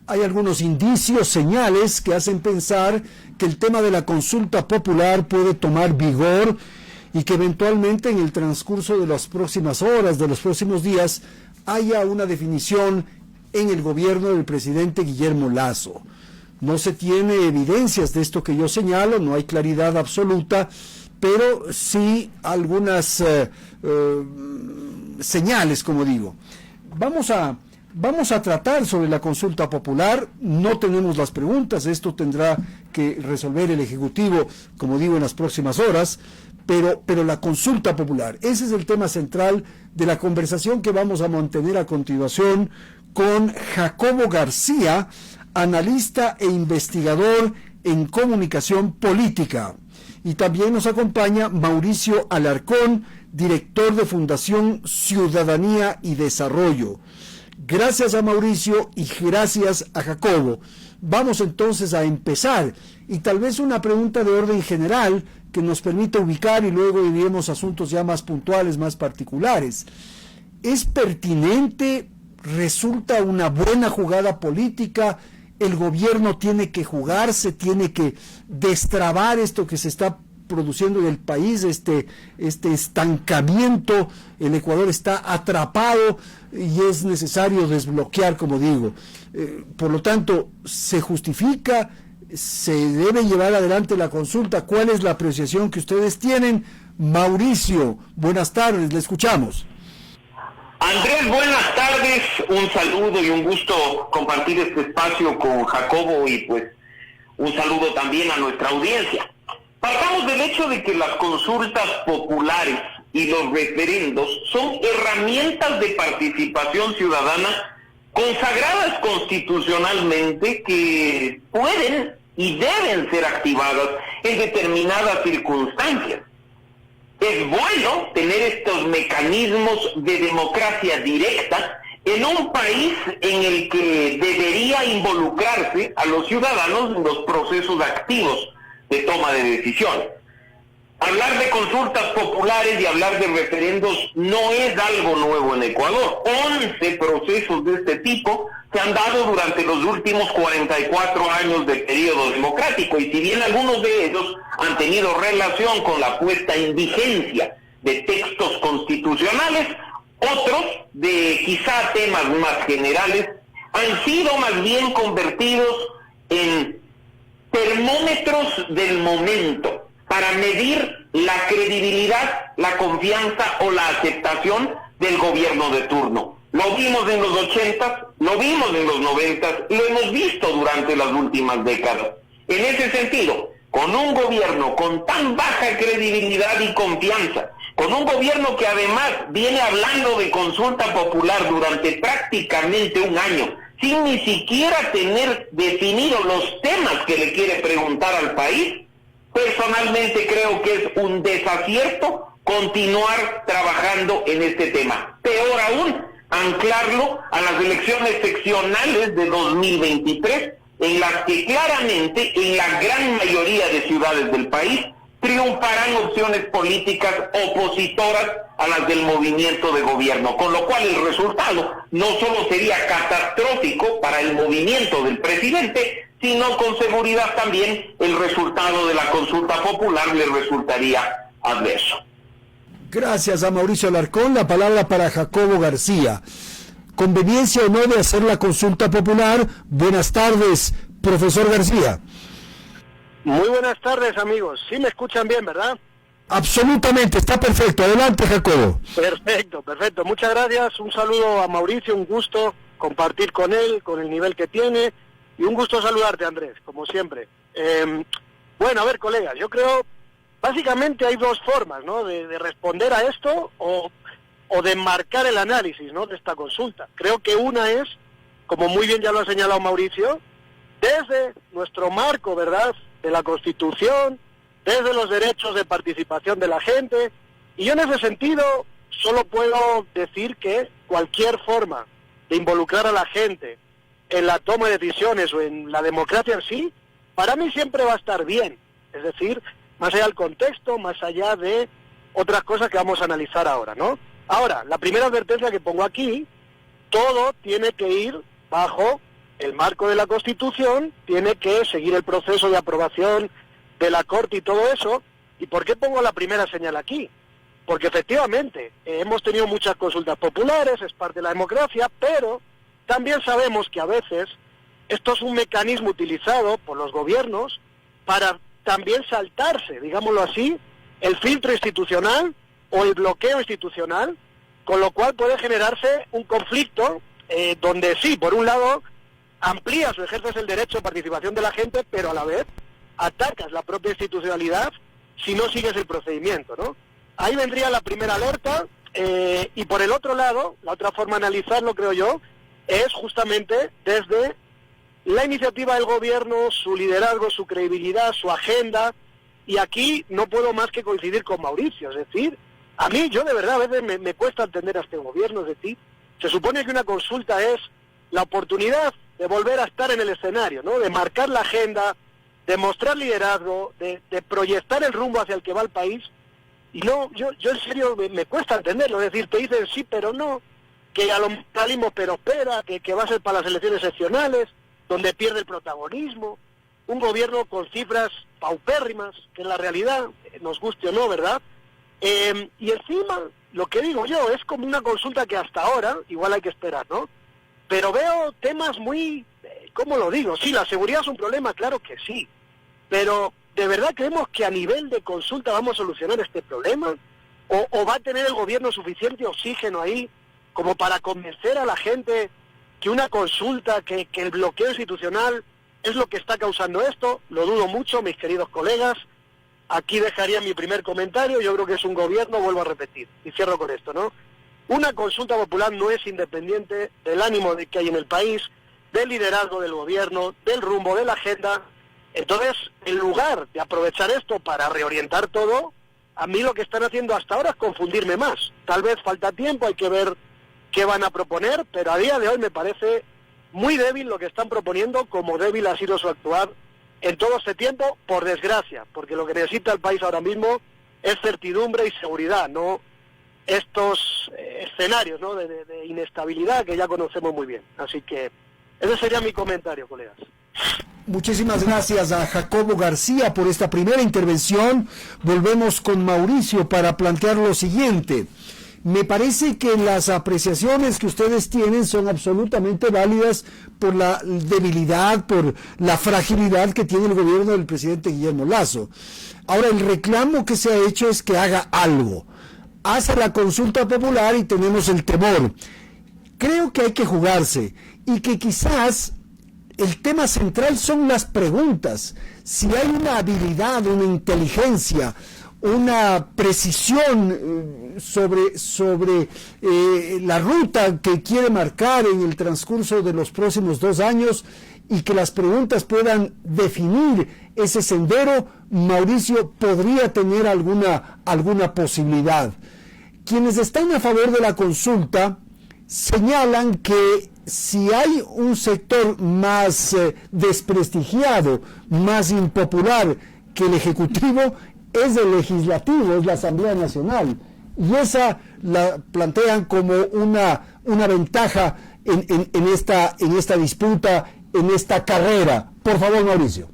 hay algunos indicios, señales que hacen pensar que el tema de la consulta popular puede tomar vigor y que eventualmente en el transcurso de las próximas horas, de los próximos días, haya una definición en el gobierno del presidente Guillermo Lasso. No se tiene evidencias de esto que yo señalo, no hay claridad absoluta, pero sí algunas señales, como digo. Vamos a tratar sobre la consulta popular. No tenemos las preguntas, esto tendrá que resolver el Ejecutivo, como digo, en las próximas horas, pero la consulta popular, ese es el tema central de la conversación que vamos a mantener a continuación con Jacobo García, analista e investigador en comunicación política. Y también nos acompaña Mauricio Alarcón, director de Fundación Ciudadanía y Desarrollo. Gracias a Mauricio y gracias a Jacobo. Vamos entonces a empezar, y tal vez una pregunta de orden general que nos permita ubicar y luego iremos a asuntos ya más puntuales, más particulares. ¿Es pertinente? ¿Resulta una buena jugada política? ¿El gobierno tiene que jugarse, tiene que destrabar esto que se está produciendo en el país, este estancamiento? El Ecuador está atrapado y es necesario desbloquear, como digo. Por lo tanto, ¿se justifica? ¿Se debe llevar adelante la consulta? ¿Cuál es la apreciación que ustedes tienen? Mauricio, buenas tardes, le escuchamos. Andrés, buenas tardes, un saludo y un gusto compartir este espacio con Jacobo y pues un saludo también a nuestra audiencia. Partamos del hecho de que las consultas populares y los referendos son herramientas de participación ciudadana consagradas constitucionalmente que pueden y deben ser activadas en determinadas circunstancias. Es bueno tener estos mecanismos de democracia directa en un país en el que debería involucrarse a los ciudadanos en los procesos activos de toma de decisiones. Hablar de consultas populares y hablar de referendos no es algo nuevo en Ecuador. 11 procesos de este tipo se han dado durante los últimos 44 años de periodo democrático, y si bien algunos de ellos han tenido relación con la puesta en vigencia de textos constitucionales, otros, de quizá temas más generales, han sido más bien convertidos en termómetros del momento para medir la credibilidad, la confianza o la aceptación del gobierno de turno. Lo vimos en los 80, lo vimos en los 90, lo hemos visto durante las últimas décadas. En ese sentido, con un gobierno con tan baja credibilidad y confianza, con un gobierno que además viene hablando de consulta popular durante prácticamente un año, sin ni siquiera tener definidos los temas que le quiere preguntar al país, personalmente creo que es un desacierto continuar trabajando en este tema. Peor aún, anclarlo a las elecciones seccionales de 2023, en las que claramente en la gran mayoría de ciudades del país triunfarán opciones políticas opositoras a las del movimiento de gobierno, con lo cual el resultado no solo sería catastrófico para el movimiento del presidente, sino con seguridad también el resultado de la consulta popular le resultaría adverso. Gracias a Mauricio Alarcón. La palabra para Jacobo García. ¿Conveniencia o no de hacer la consulta popular? Buenas tardes, profesor García. Muy buenas tardes, amigos. Sí me escuchan bien, ¿verdad? Absolutamente, está perfecto. Adelante, Jacobo. Perfecto. Muchas gracias. Un saludo a Mauricio, un gusto compartir con él, con el nivel que tiene, y un gusto saludarte, Andrés, como siempre. Bueno, a ver, colegas, yo creo, básicamente hay dos formas, ¿no?, de responder a esto o de marcar el análisis, ¿no?, de esta consulta. Creo que una es, como muy bien ya lo ha señalado Mauricio, desde nuestro marco, ¿verdad?, de la Constitución, desde los derechos de participación de la gente, y yo en ese sentido solo puedo decir que cualquier forma de involucrar a la gente en la toma de decisiones o en la democracia en sí, para mí siempre va a estar bien. Es decir, más allá del contexto, más allá de otras cosas que vamos a analizar ahora, ¿no? Ahora, la primera advertencia que pongo aquí, todo tiene que ir bajo el marco de la Constitución, tiene que seguir el proceso de aprobación de la Corte y todo eso. ¿Y por qué pongo la primera señal aquí? Porque efectivamente hemos tenido muchas consultas populares, es parte de la democracia, pero también sabemos que a veces esto es un mecanismo utilizado por los gobiernos para también saltarse, digámoslo así, el filtro institucional o el bloqueo institucional, con lo cual puede generarse un conflicto donde sí, por un lado, amplías o ejerces el derecho de participación de la gente, pero a la vez atacas la propia institucionalidad si no sigues el procedimiento, ¿no? Ahí vendría la primera alerta, y por el otro lado, la otra forma de analizarlo, creo yo, es justamente desde la iniciativa del gobierno, su liderazgo, su credibilidad, su agenda, y aquí no puedo más que coincidir con Mauricio, es decir, a mí, yo de verdad, a veces me cuesta entender a este gobierno, es decir, se supone que una consulta es la oportunidad de volver a estar en el escenario, ¿no? De marcar la agenda, de mostrar liderazgo, de proyectar el rumbo hacia el que va el país, y no, yo en serio me cuesta entenderlo, es decir, te dicen sí pero no, que a lo mejor salimos pero espera, que va a ser para las elecciones seccionales, donde pierde el protagonismo, un gobierno con cifras paupérrimas, que en la realidad, nos guste o no, ¿verdad? Y encima, lo que digo yo, es como una consulta que hasta ahora, igual hay que esperar, ¿no? Pero veo temas muy, ¿cómo lo digo? Sí, la seguridad es un problema, claro que sí, pero ¿de verdad creemos que a nivel de consulta vamos a solucionar este problema? ¿O va a tener el gobierno suficiente oxígeno ahí como para convencer a la gente que una consulta, que el bloqueo institucional es lo que está causando esto? Lo dudo mucho, mis queridos colegas. Aquí dejaría mi primer comentario. Yo creo que es un gobierno, vuelvo a repetir, y cierro con esto, ¿no? Una consulta popular no es independiente del ánimo que hay en el país, del liderazgo del gobierno, del rumbo de la agenda. Entonces, en lugar de aprovechar esto para reorientar todo, a mí lo que están haciendo hasta ahora es confundirme más. Tal vez falta tiempo, hay que ver qué van a proponer, pero a día de hoy me parece muy débil lo que están proponiendo, como débil ha sido su actuar en todo este tiempo, por desgracia, porque lo que necesita el país ahora mismo es certidumbre y seguridad, no estos escenarios, ¿no? de inestabilidad que ya conocemos muy bien. Así que ese sería mi comentario, colegas. Muchísimas gracias a Jacobo García por esta primera intervención. Volvemos con Mauricio para plantear lo siguiente. Me parece que las apreciaciones que ustedes tienen son absolutamente válidas por la debilidad, por la fragilidad que tiene el gobierno del presidente Guillermo Lasso. Ahora, el reclamo que se ha hecho es que haga algo. Hace la consulta popular y tenemos el temor. Creo que hay que jugarse y que quizás el tema central son las preguntas. Si hay una habilidad, una inteligencia, una precisión sobre la ruta que quiere marcar en el transcurso de los próximos 2 años y que las preguntas puedan definir ese sendero, Mauricio podría tener alguna posibilidad. Quienes están a favor de la consulta señalan que si hay un sector más desprestigiado, más impopular que el Ejecutivo, es el Legislativo, es la Asamblea Nacional, y esa la plantean como una ventaja en esta disputa, en esta carrera. Por favor, Mauricio.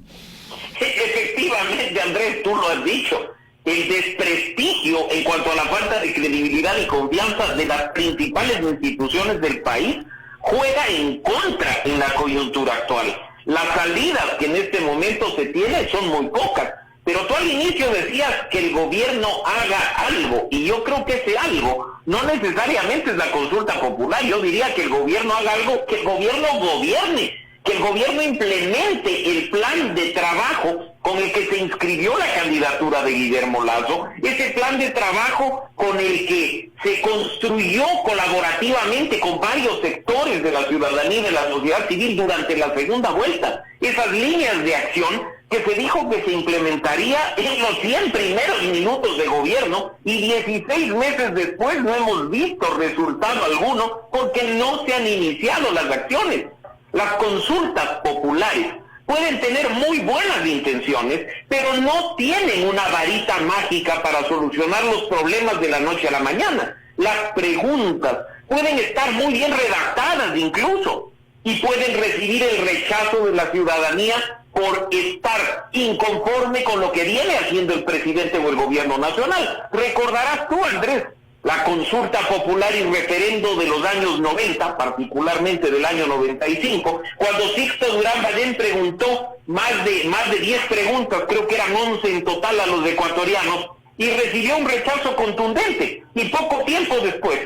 Efectivamente, Andrés, tú lo has dicho. El desprestigio en cuanto a la falta de credibilidad y confianza de las principales instituciones del país juega en contra en la coyuntura actual. Las salidas que en este momento se tienen son muy pocas, pero tú al inicio decías que el gobierno haga algo, y yo creo que ese algo no necesariamente es la consulta popular. Yo diría que el gobierno haga algo, que el gobierno gobierne, que el gobierno implemente el plan de trabajo con el que se inscribió la candidatura de Guillermo Lasso, ese plan de trabajo con el que se construyó colaborativamente con varios sectores de la ciudadanía y de la sociedad civil durante la segunda vuelta, esas líneas de acción que se dijo que se implementaría en los 100 primeros minutos de gobierno, y 16 meses después no hemos visto resultado alguno porque no se han iniciado las acciones. Las consultas populares pueden tener muy buenas intenciones, pero no tienen una varita mágica para solucionar los problemas de la noche a la mañana. Las preguntas pueden estar muy bien redactadas incluso, y pueden recibir el rechazo de la ciudadanía por estar inconforme con lo que viene haciendo el presidente o el gobierno nacional. Recordarás tú, Andrés, la consulta popular y referendo de los años 90, particularmente del año 95, cuando Sixto Durán Ballén preguntó más de 10 preguntas, creo que eran 11 en total a los ecuatorianos, y recibió un rechazo contundente, y poco tiempo después,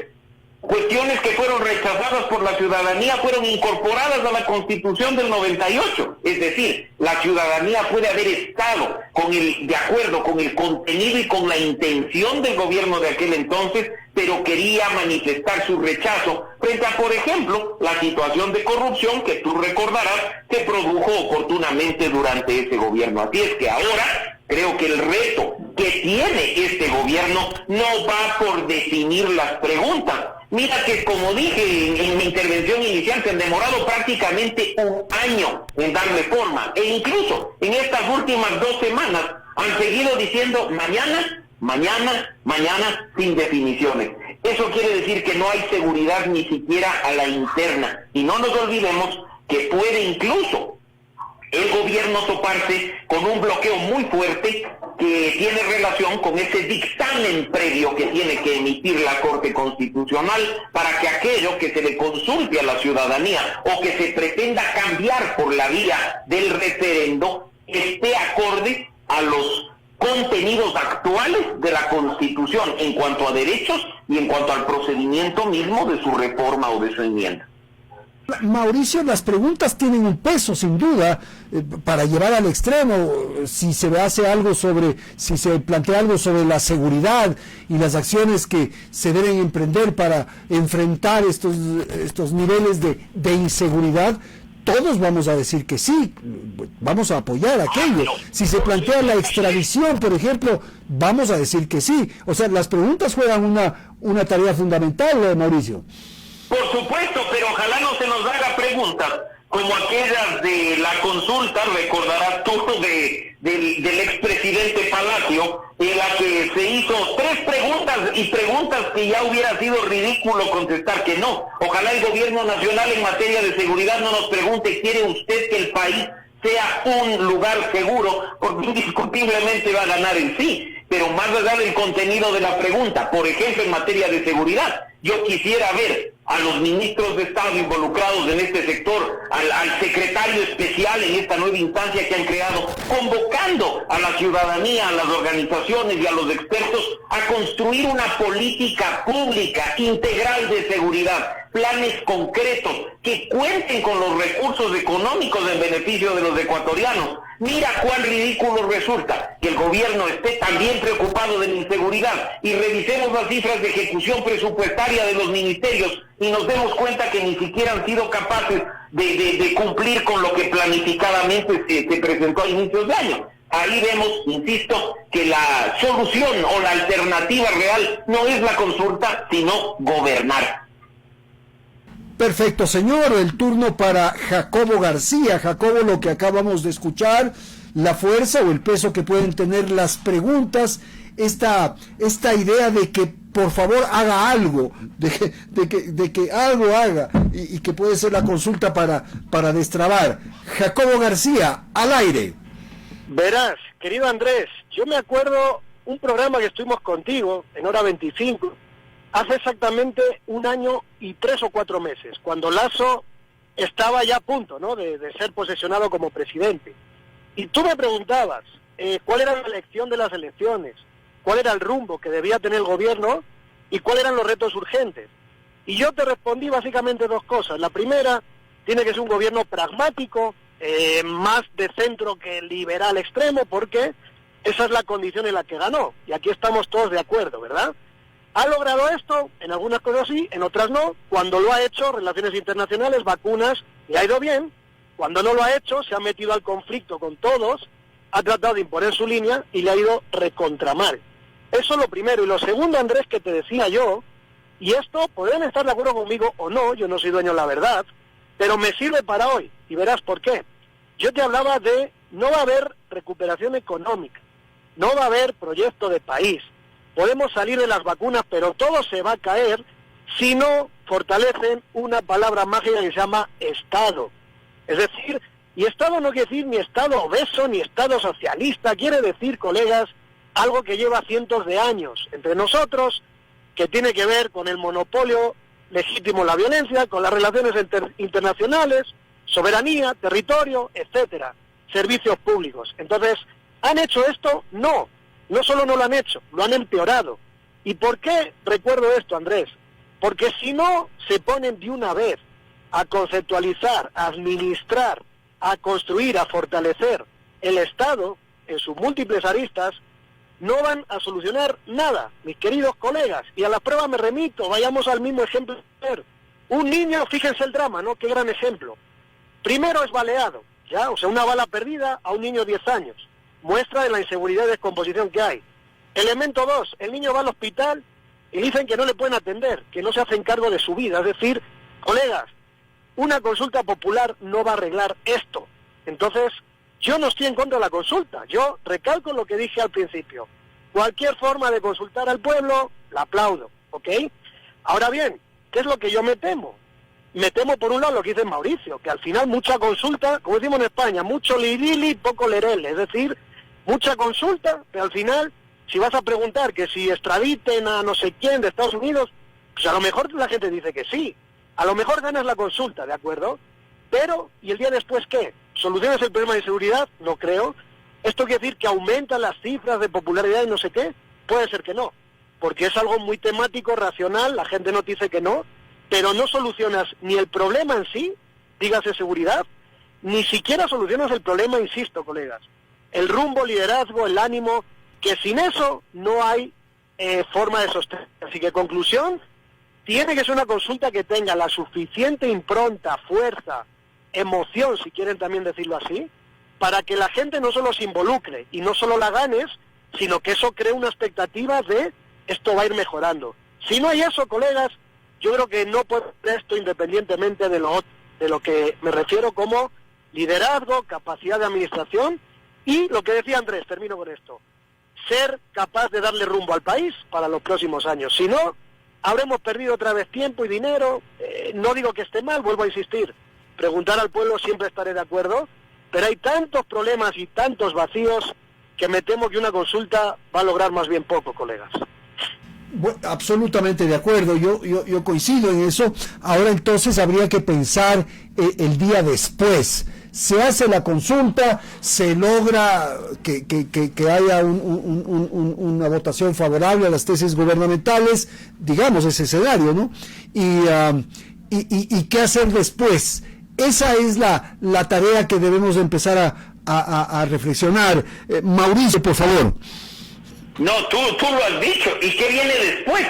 cuestiones que fueron rechazadas por la ciudadanía fueron incorporadas a la Constitución del 98, es decir, la ciudadanía puede haber estado de acuerdo con el contenido y con la intención del gobierno de aquel entonces, pero quería manifestar su rechazo frente a, por ejemplo, la situación de corrupción que tú recordarás se produjo oportunamente durante ese gobierno. Así es que ahora creo que el reto que tiene este gobierno no va por definir las preguntas. Mira que, como dije en mi intervención inicial, se han demorado prácticamente un año en darle forma, e incluso en estas últimas 2 semanas han seguido diciendo mañana, sin definiciones. Eso quiere decir que no hay seguridad ni siquiera a la interna, y no nos olvidemos que puede incluso el gobierno toparse con un bloqueo muy fuerte que tiene relación con ese dictamen previo que tiene que emitir la Corte Constitucional para que aquello que se le consulte a la ciudadanía o que se pretenda cambiar por la vía del referendo esté acorde a los contenidos actuales de la Constitución en cuanto a derechos y en cuanto al procedimiento mismo de su reforma o de su enmienda. Mauricio, las preguntas tienen un peso, sin duda, para llevar al extremo. Si se plantea algo sobre la seguridad y las acciones que se deben emprender para enfrentar estos niveles de inseguridad, todos vamos a decir que sí, vamos a apoyar aquello. Si se plantea la extradición, por ejemplo, vamos a decir que sí. O sea, las preguntas juegan una tarea fundamental, Mauricio. Por supuesto, pero ojalá no se nos haga preguntas como aquellas de la consulta, recordarás tú, del expresidente Palacio, en la que se hizo 3 preguntas que ya hubiera sido ridículo contestar que no. Ojalá el gobierno nacional en materia de seguridad no nos pregunte, ¿quiere usted que el país sea un lugar seguro? Porque indiscutiblemente va a ganar el sí. Pero más allá del contenido de la pregunta, por ejemplo, en materia de seguridad, yo quisiera ver a los ministros de Estado involucrados en este sector, al secretario especial en esta nueva instancia que han creado, convocando a la ciudadanía, a las organizaciones y a los expertos a construir una política pública integral de seguridad, planes concretos que cuenten con los recursos económicos en beneficio de los ecuatorianos. Mira cuán ridículo resulta que el gobierno esté también preocupado de la inseguridad, y revisemos las cifras de ejecución presupuestaria de los ministerios y nos demos cuenta que ni siquiera han sido capaces de cumplir con lo que planificadamente se presentó a inicios de año. Ahí vemos, insisto, que la solución o la alternativa real no es la consulta, sino gobernar. Perfecto, señor. El turno para Jacobo García. Jacobo, lo que acabamos de escuchar, la fuerza o el peso que pueden tener las preguntas, esta idea de que por favor haga algo, de que algo haga, y que puede ser la consulta para destrabar. Jacobo García, al aire. Verás, querido Andrés, yo me acuerdo un programa que estuvimos contigo en Hora 25, hace exactamente 1 año y 3 o 4 meses, cuando Lasso estaba ya a punto, ¿no?, de ser posesionado como presidente. Y tú me preguntabas cuál era la elección de las elecciones, cuál era el rumbo que debía tener el gobierno y cuáles eran los retos urgentes. Y yo te respondí básicamente 2 cosas. La primera, tiene que ser un gobierno pragmático, más de centro que liberal extremo, porque esa es la condición en la que ganó. Y aquí estamos todos de acuerdo, ¿verdad? ¿Ha logrado esto? En algunas cosas sí, en otras no. Cuando lo ha hecho, relaciones internacionales, vacunas, le ha ido bien. Cuando no lo ha hecho, se ha metido al conflicto con todos, ha tratado de imponer su línea y le ha ido recontramal. Eso es lo primero. Y lo segundo, Andrés, que te decía yo, y esto podrán estar de acuerdo conmigo o no, yo no soy dueño de la verdad, pero me sirve para hoy, y verás por qué. Yo te hablaba de no va a haber recuperación económica, no va a haber proyecto de país. Podemos salir de las vacunas, pero todo se va a caer si no fortalecen una palabra mágica que se llama Estado. Es decir, y Estado no quiere decir ni Estado obeso, ni Estado socialista, quiere decir, colegas, algo que lleva cientos de años entre nosotros, que tiene que ver con el monopolio legítimo de la violencia, con las relaciones internacionales, soberanía, territorio, etcétera, servicios públicos. Entonces, ¿han hecho esto? No solo no lo han hecho, lo han empeorado. ¿Y por qué recuerdo esto, Andrés? Porque si no se ponen de una vez a conceptualizar, a administrar, a construir, a fortalecer el Estado en sus múltiples aristas, no van a solucionar nada, mis queridos colegas. Y a la prueba me remito, vayamos al mismo ejemplo. Un niño, fíjense el drama, ¿no? Qué gran ejemplo. Primero es baleado, ¿ya? O sea, una bala perdida a un niño de 10 años. Muestra de la inseguridad y descomposición que hay. Elemento 2, el niño va al hospital y dicen que no le pueden atender, que no se hacen cargo de su vida. Es decir, colegas, una consulta popular no va a arreglar esto. Entonces, yo no estoy en contra de la consulta. Yo recalco lo que dije al principio. Cualquier forma de consultar al pueblo, la aplaudo, ¿ok? Ahora bien, ¿qué es lo que yo me temo? Me temo, por un lado, lo que dice Mauricio, que al final mucha consulta, como decimos en España, mucho lirili, poco lerele. Es decir, mucha consulta, pero al final, si vas a preguntar que si extraditen a no sé quién de Estados Unidos, pues a lo mejor la gente dice que sí. A lo mejor ganas la consulta, ¿de acuerdo? Pero, ¿y el día después qué? ¿Solucionas el problema de inseguridad? No creo. ¿Esto quiere decir que aumentan las cifras de popularidad y no sé qué? Puede ser que no, porque es algo muy temático, racional, la gente no te dice que no, pero no solucionas ni el problema en sí, dígase seguridad, ni siquiera solucionas el problema, insisto, colegas. El rumbo, liderazgo, el ánimo, que sin eso no hay forma de sostener. Así que, conclusión, tiene que ser una consulta que tenga la suficiente impronta, fuerza, emoción, si quieren también decirlo así, para que la gente no solo se involucre y no solo la ganes, sino que eso cree una expectativa de esto va a ir mejorando. Si no hay eso, colegas, yo creo que no puede ser esto independientemente de lo que me refiero como liderazgo, capacidad de administración y lo que decía Andrés, termino con esto, ser capaz de darle rumbo al país para los próximos años. Si no, habremos perdido otra vez tiempo y dinero. No digo que esté mal, vuelvo a insistir. Preguntar al pueblo siempre estaré de acuerdo, pero hay tantos problemas y tantos vacíos que me temo que una consulta va a lograr más bien poco, colegas. Bueno, absolutamente de acuerdo, yo coincido en eso. Ahora entonces habría que pensar el día después. Se hace la consulta, se logra que haya una votación favorable a las tesis gubernamentales, digamos ese escenario, ¿no? Y qué hacer después. Esa es la tarea que debemos empezar a reflexionar. Mauricio, por favor. No, tú lo has dicho. ¿Y qué viene después?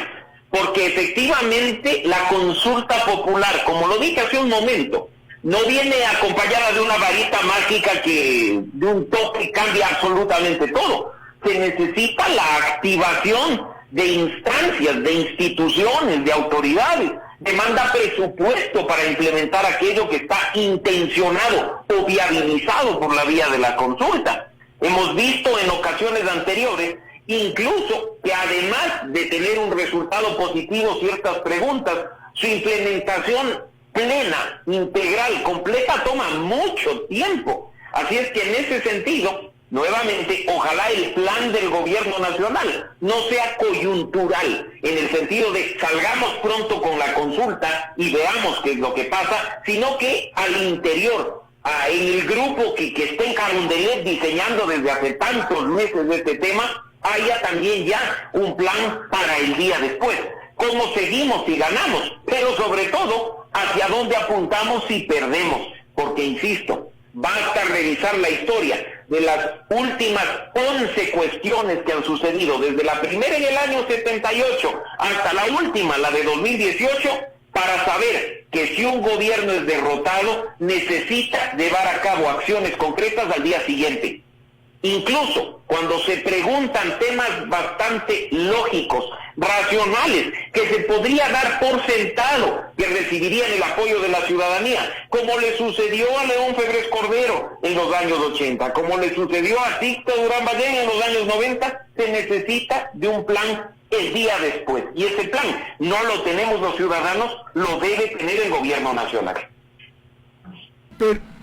Porque efectivamente la consulta popular, como lo dije hace un momento, no viene acompañada de una varita mágica que de un toque cambia absolutamente todo. Se necesita la activación de instancias, de instituciones, de autoridades. Demanda presupuesto para implementar aquello que está intencionado o viabilizado por la vía de la consulta. Hemos visto en ocasiones anteriores incluso que además de tener un resultado positivo ciertas preguntas, su implementación plena, integral, completa toma mucho tiempo. Así es que en ese sentido, nuevamente, ojalá el plan del gobierno nacional no sea coyuntural, en el sentido de salgamos pronto con la consulta y veamos qué es lo que pasa, sino que al interior, en el grupo que está en Carondelet diseñando desde hace tantos meses de este tema, haya también ya un plan para el día después. Cómo seguimos si ganamos, pero sobre todo, hacia dónde apuntamos si perdemos. Porque, insisto, basta revisar la historia de las últimas 11 cuestiones que han sucedido, desde la primera en el año 78 hasta la última, la de 2018, para saber que si un gobierno es derrotado, necesita llevar a cabo acciones concretas al día siguiente. Incluso cuando se preguntan temas bastante lógicos, racionales, que se podría dar por sentado que recibirían el apoyo de la ciudadanía, como le sucedió a León Febres Cordero en los años 80, como le sucedió a Sixto Durán Ballén en los años 90, se necesita de un plan el día después. Y ese plan no lo tenemos los ciudadanos, lo debe tener el gobierno nacional.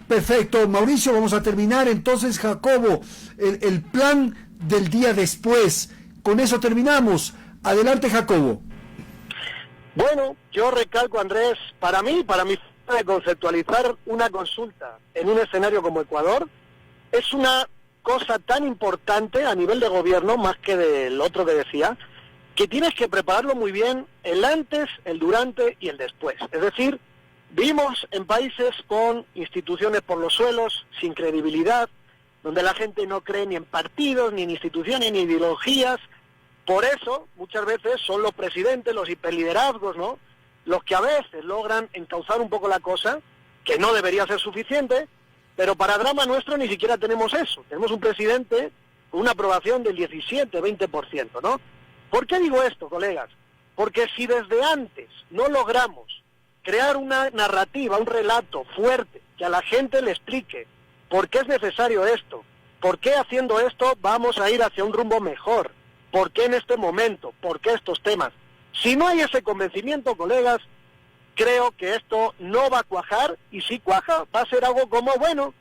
Perfecto, Mauricio, vamos a terminar entonces, Jacobo, el plan del día después. Con eso terminamos. Adelante, Jacobo. Bueno, yo recalco, Andrés, para mi forma de conceptualizar una consulta en un escenario como Ecuador, es una cosa tan importante a nivel de gobierno, más que del otro que decía, que tienes que prepararlo muy bien el antes, el durante y el después. Es decir, vivimos en países con instituciones por los suelos, sin credibilidad, donde la gente no cree ni en partidos, ni en instituciones, ni en ideologías. Por eso, muchas veces son los presidentes, los hiperliderazgos, ¿no?, los que a veces logran encauzar un poco la cosa, que no debería ser suficiente, pero para drama nuestro ni siquiera tenemos eso. Tenemos un presidente con una aprobación del 17-20%, ¿no? ¿Por qué digo esto, colegas? Porque si desde antes no logramos crear una narrativa, un relato fuerte, que a la gente le explique por qué es necesario esto, por qué haciendo esto vamos a ir hacia un rumbo mejor, por qué en este momento, por qué estos temas. Si no hay ese convencimiento, colegas, creo que esto no va a cuajar, y si cuaja, va a ser algo como, bueno,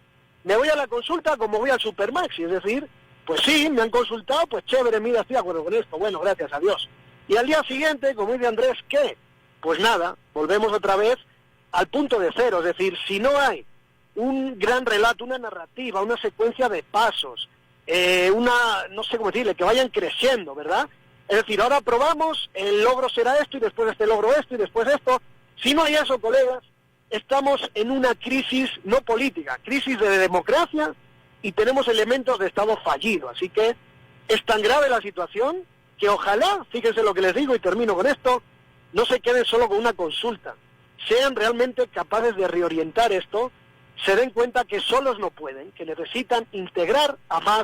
me voy a la consulta como voy al Supermaxi, es decir, pues sí, me han consultado, pues chévere, mira, estoy de acuerdo con esto, bueno, gracias a Dios. Y al día siguiente, como dice Andrés, ¿qué? Pues nada, volvemos otra vez al punto de cero, es decir, si no hay un gran relato, una narrativa, una secuencia de pasos, no sé cómo decirle, que vayan creciendo, ¿verdad? Es decir, ahora probamos, el logro será esto, y después de este logro esto, y después esto. Si no hay eso, colegas, estamos en una crisis no política, crisis de democracia, y tenemos elementos de Estado fallido. Así que es tan grave la situación que ojalá, fíjense lo que les digo y termino con esto, no se queden solo con una consulta, sean realmente capaces de reorientar esto, se den cuenta que solos no pueden, que necesitan integrar a más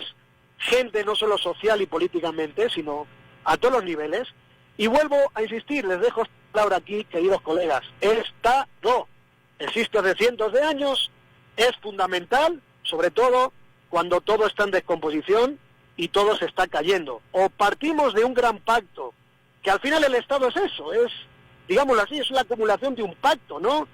gente, no solo social y políticamente, sino a todos los niveles. Y vuelvo a insistir, les dejo esta palabra aquí, queridos colegas, Estado. Existe hace cientos de años, es fundamental, sobre todo cuando todo está en descomposición y todo se está cayendo. O partimos de un gran pacto, que al final el Estado es eso, es, digámoslo así, es la acumulación de un pacto, ¿no?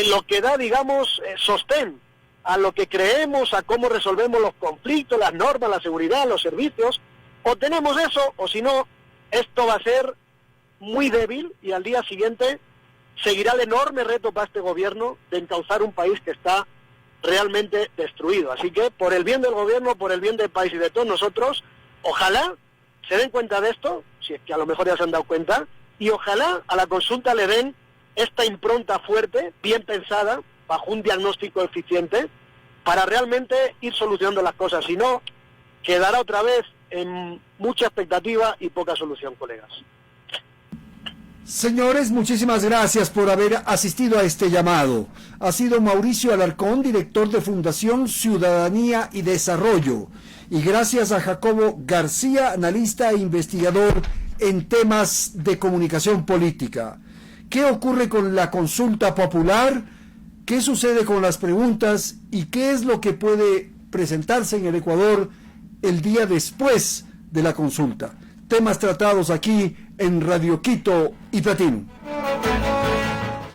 Lo que da, digamos, sostén a lo que creemos, a cómo resolvemos los conflictos, las normas, la seguridad, los servicios. O tenemos eso, o si no, esto va a ser muy débil, y al día siguiente seguirá el enorme reto para este gobierno de encauzar un país que está realmente destruido. Así que, por el bien del gobierno, por el bien del país y de todos nosotros, ojalá se den cuenta de esto, si es que a lo mejor ya se han dado cuenta, y ojalá a la consulta le den esta impronta fuerte, bien pensada, bajo un diagnóstico eficiente, para realmente ir solucionando las cosas. Si no, quedará otra vez en mucha expectativa y poca solución, colegas. Señores, muchísimas gracias por haber asistido a este llamado. Ha sido Mauricio Alarcón, director de Fundación Ciudadanía y Desarrollo. Y gracias a Jacobo García, analista e investigador en temas de comunicación política. ¿Qué ocurre con la consulta popular? ¿Qué sucede con las preguntas? ¿Y qué es lo que puede presentarse en el Ecuador el día después de la consulta? Temas tratados aquí en Radio Quito y Platinum.